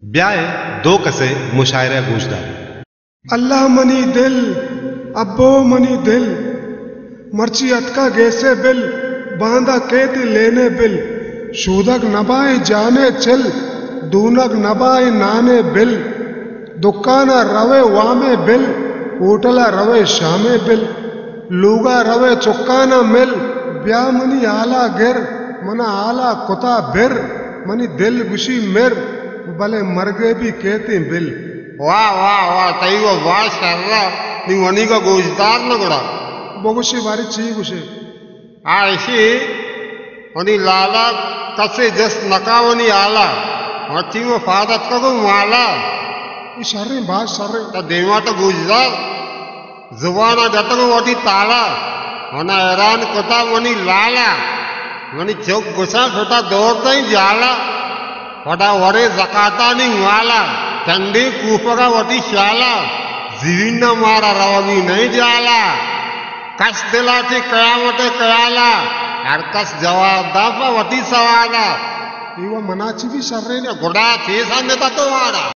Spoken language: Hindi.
ब्याह दो कसे मुशायरा गूंजदारी। अल्लाह मनी दिल अब्बो मनी दिल मर्ची अटका गैसे बिल बांधा केत लेने बिल शूदक नबाए जाने चिल दूनक नबाए नाने बिल दुकाना रवे वामे बिल होटला रवे शामे बिल लूगा रवे चुक्काना मिल ब्याह मनी आला गिर मना आला कुता बिर मनी दिल गुशी मिर भले मरगे भी कहते बिल। वाह वाह वाह तई वो वाह सर्रा नी वनी का गोजदार न गड़ा बोगुशी वारी ची गुशे ऐसी वनी लाला कसे जस नकावनी आला मची वो फादत का को माला ये शर्रे बात शर्रे ता देवा तो गोजदार जुबाना जतक वटी ताला वना हैरान कोता वनी लाला वनी चौक गुसा छोटा दौड़ता ही जाला वटा वरे जकाता नहीं वाला चंडी कूपगा वटी शाला जीविन मारा रवगी नहीं जाला कस दिला थी कयामते कयाला हर कस जवाब दापा वटी सवाला ये वो मनाची भी शर्रे गुड़ा थी संदेता तो वारा